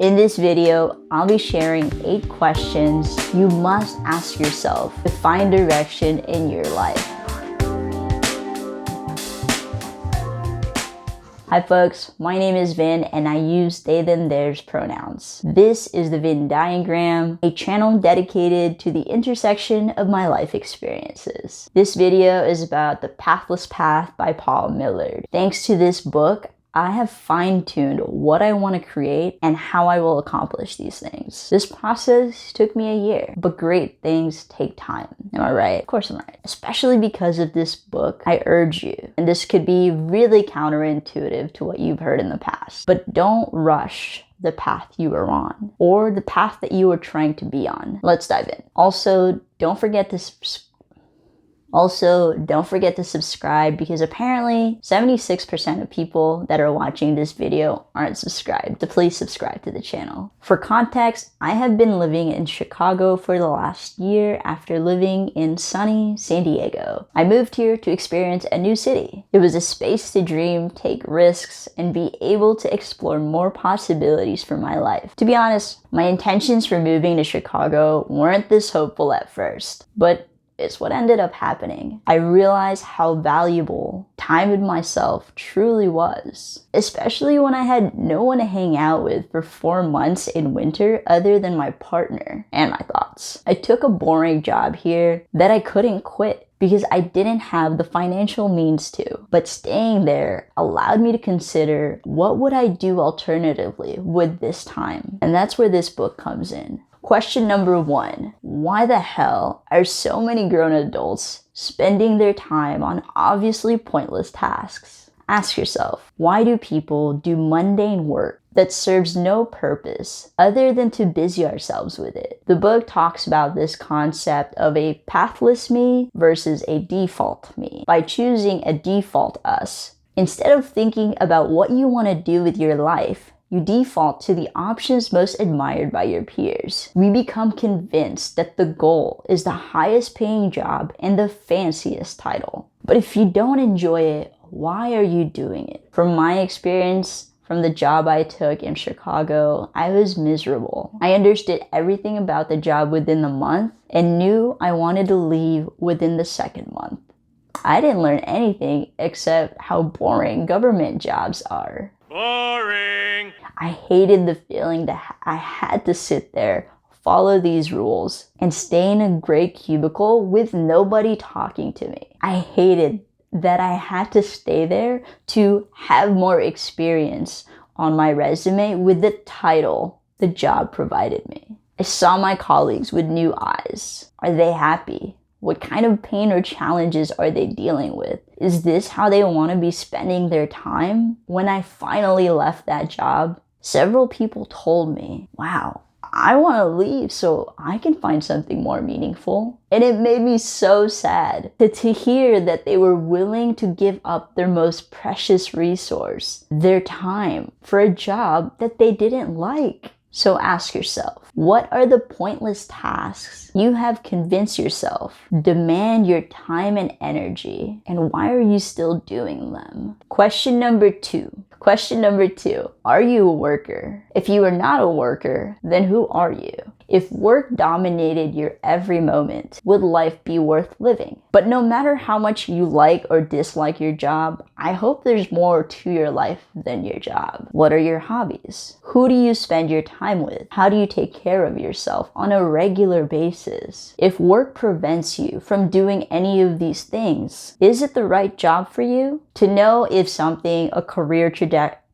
In this video, I'll be sharing 8 questions you must ask yourself to find direction in your life. Hi folks, my name is Vin and I use they, them, theirs pronouns. This is the Venn diagram, a channel dedicated to the intersection of my life experiences. This video is about the Pathless Path by Paul Millard. Thanks to this book, I have fine-tuned what I want to create and how I will accomplish these things. This process took me a year, but great things take time. Am I right? Of course I'm right. Especially because of this book, I urge you, and this could be really counterintuitive to what you've heard in the past, but don't rush the path you are on or the path that you are trying to be on. Let's dive in. Also, don't forget to subscribe because apparently 76% of people that are watching this video aren't subscribed. So please subscribe to the channel. For context, I have been living in Chicago for the last year after living in sunny San Diego. I moved here to experience a new city. It was a space to dream, take risks, and be able to explore more possibilities for my life. To be honest, my intentions for moving to Chicago weren't this hopeful at first, but it's what ended up happening. I realized how valuable time with myself truly was, especially when I had no one to hang out with for 4 months in winter other than my partner and my thoughts. I took a boring job here that I couldn't quit because I didn't have the financial means to, but staying there allowed me to consider what would I do alternatively with this time. And that's where this book comes in. Question number 1, why the hell are so many grown adults spending their time on obviously pointless tasks? Ask yourself, why do people do mundane work that serves no purpose other than to busy ourselves with it? The book talks about this concept of a pathless me versus a default me. By choosing a default us, instead of thinking about what you want to do with your life, you default to the options most admired by your peers. We become convinced that the goal is the highest paying job and the fanciest title. But if you don't enjoy it, why are you doing it? From my experience, from the job I took in Chicago, I was miserable. I understood everything about the job within the month and knew I wanted to leave within the second month. I didn't learn anything except how boring government jobs are. Boring! I hated the feeling that I had to sit there, follow these rules, and stay in a gray cubicle with nobody talking to me. I hated that I had to stay there to have more experience on my resume with the title the job provided me. I saw my colleagues with new eyes. Are they happy? What kind of pain or challenges are they dealing with? Is this how they want to be spending their time? When I finally left that job, several people told me, wow, I want to leave so I can find something more meaningful. And it made me so sad to hear that they were willing to give up their most precious resource, their time, for a job that they didn't like. So ask yourself, what are the pointless tasks you have convinced yourself demand your time and energy, and why are you still doing them? Question number 2, are you a worker? If you are not a worker, then who are you? If work dominated your every moment, would life be worth living? But no matter how much you like or dislike your job, I hope there's more to your life than your job. What are your hobbies? Who do you spend your time with? How do you take care of yourself on a regular basis? If work prevents you from doing any of these things, is it the right job for you? To know if something, a career trajectory,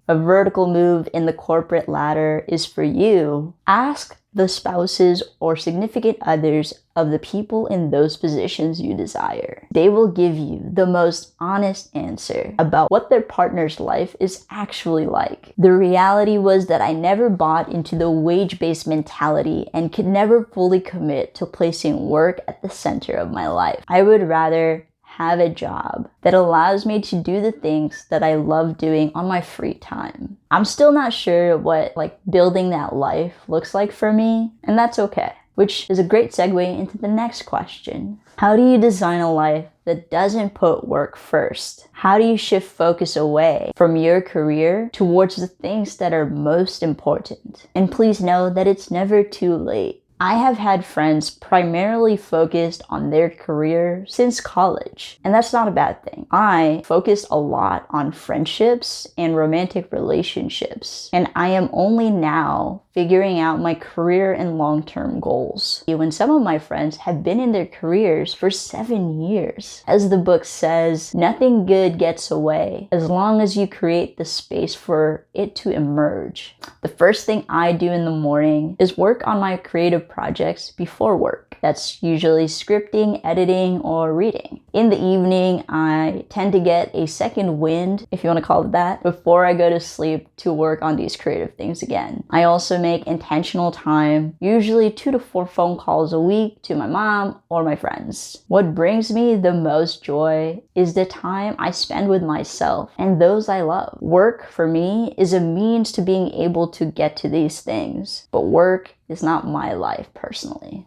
a vertical move in the corporate ladder is for you, ask the spouses or significant others of the people in those positions you desire. They will give you the most honest answer about what their partner's life is actually like. The reality was that I never bought into the wage-based mentality and could never fully commit to placing work at the center of my life. I would rather have a job that allows me to do the things that I love doing on my free time. I'm still not sure what building that life looks like for me, and that's okay. Which is a great segue into the next question. How do you design a life that doesn't put work first? How do you shift focus away from your career towards the things that are most important? And please know that it's never too late. I have had friends primarily focused on their career since college, and that's not a bad thing. I focused a lot on friendships and romantic relationships, and I am only now figuring out my career and long-term goals. When some of my friends have been in their careers for 7 years. As the book says, nothing good gets away as long as you create the space for it to emerge. The first thing I do in the morning is work on my creative projects before work. That's usually scripting, editing, or reading. In the evening, I tend to get a second wind, if you want to call it that, before I go to sleep to work on these creative things again. I also make intentional time, usually 2 to 4 phone calls a week to my mom or my friends. What brings me the most joy is the time I spend with myself and those I love. Work, for me, is a means to being able to get to these things, but work is not my life personally.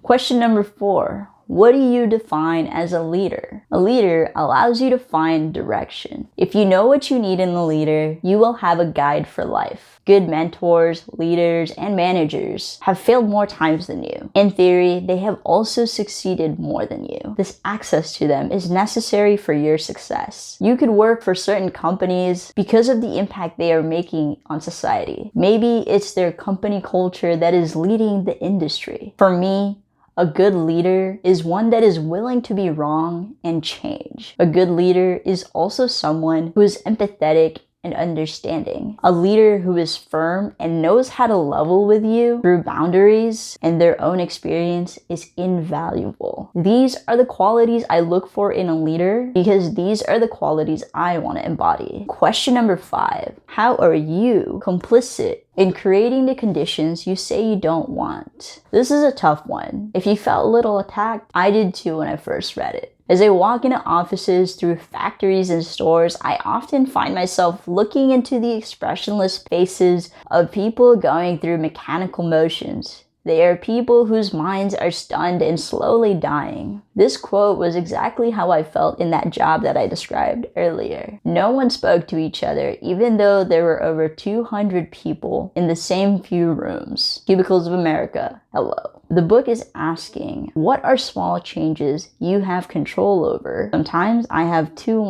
Question number 4. What do you define as a leader? A leader allows you to find direction. If you know what you need in a leader, you will have a guide for life. Good mentors, leaders, and managers have failed more times than you. In theory, they have also succeeded more than you. This access to them is necessary for your success. You could work for certain companies because of the impact they are making on society. Maybe it's their company culture that is leading the industry. For me, a good leader is one that is willing to be wrong and change. A good leader is also someone who is empathetic and understanding. A leader who is firm and knows how to level with you through boundaries and their own experience is invaluable. These are the qualities I look for in a leader because these are the qualities I want to embody. Question number 5. How are you complicit in creating the conditions you say you don't want? This is a tough one. If you felt a little attacked, I did too when I first read it. As I walk into offices, through factories and stores, I often find myself looking into the expressionless faces of people going through mechanical motions. They are people whose minds are stunned and slowly dying. This quote was exactly how I felt in that job that I described earlier. No one spoke to each other, even though there were over 200 people in the same few rooms. Cubicles of America, hello. The book is asking, what are small changes you have control over? Sometimes I have 2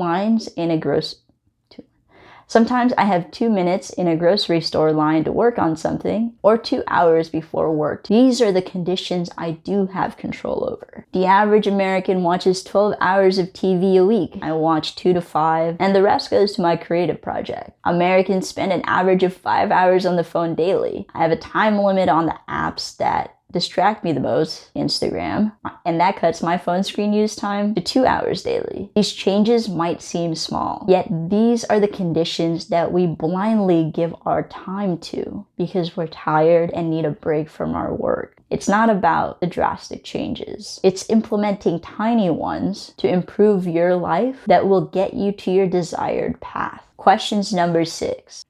minutes in a grocery store line to work on something, or 2 hours before work. These are the conditions I do have control over. The average American watches 12 hours of TV a week. I watch 2 to 5, and the rest goes to my creative project. Americans spend an average of 5 hours on the phone daily. I have a time limit on the apps that distract me the most, Instagram, and that cuts my phone screen use time to 2 hours daily. These changes might seem small, yet these are the conditions that we blindly give our time to because we're tired and need a break from our work. It's not about the drastic changes. It's implementing tiny ones to improve your life that will get you to your desired path. Question number 6.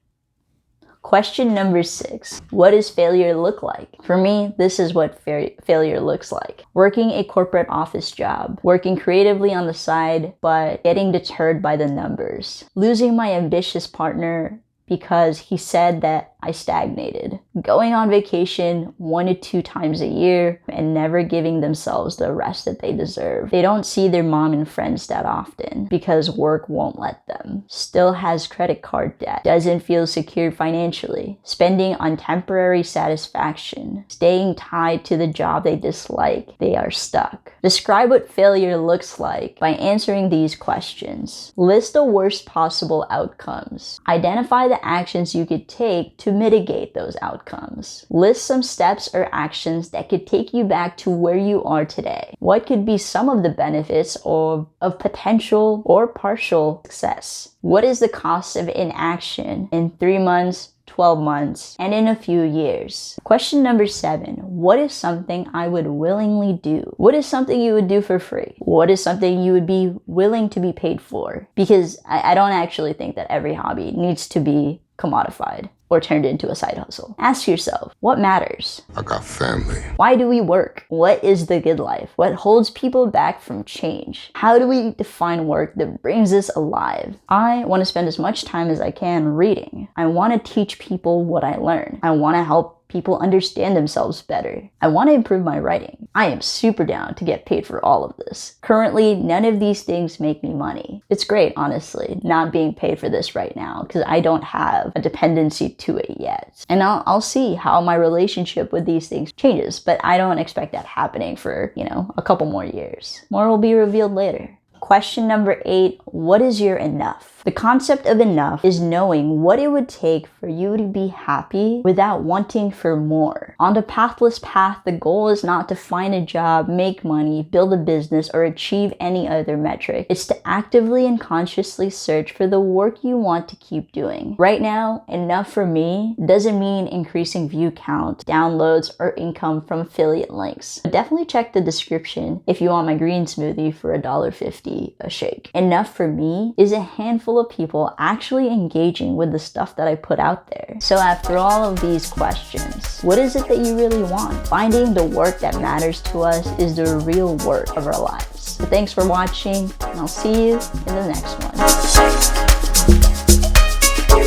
What does failure look like? For me, this is what failure looks like. Working a corporate office job, working creatively on the side, but getting deterred by the numbers. Losing my ambitious partner because he said that I stagnated. Going on vacation 1 to 2 times a year and never giving themselves the rest that they deserve. They don't see their mom and friends that often because work won't let them. Still has credit card debt. Doesn't feel secure financially. Spending on temporary satisfaction. Staying tied to the job they dislike. They are stuck. Describe what failure looks like by answering these questions. List the worst possible outcomes. Identify the actions you could take to mitigate those outcomes. List some steps or actions that could take you back to where you are today. What could be some of the benefits of potential or partial success? What is the cost of inaction in 3 months, 12 months, and in a few years? Question number 7. What is something I would willingly do? What is something you would do for free? What is something you would be willing to be paid for? Because I don't actually think that every hobby needs to be commodified. or turned into a side hustle. Ask yourself, what matters? I got family. Why do we work? What is the good life? What holds people back from change? How do we define work that brings us alive? I want to spend as much time as I can reading. I want to teach people what I learn. I want to help people understand themselves better. I want to improve my writing. I am super down to get paid for all of this. Currently, none of these things make me money. It's great, honestly, not being paid for this right now because I don't have a dependency to it yet. And I'll see how my relationship with these things changes, but I don't expect that happening for, a couple more years. More will be revealed later. Question number 8, what is your enough? The concept of enough is knowing what it would take for you to be happy without wanting for more. On the Pathless Path, the goal is not to find a job, make money, build a business, or achieve any other metric. It's to actively and consciously search for the work you want to keep doing. Right now, enough for me doesn't mean increasing view count, downloads, or income from affiliate links. But definitely check the description if you want my green smoothie for $1.50 a shake. Enough for me is a handful of people actually engaging with the stuff that I put out there. So after all of these questions, what is it that you really want? Finding the work that matters to us is the real work of our lives. So thanks for watching, and I'll see you in the next one.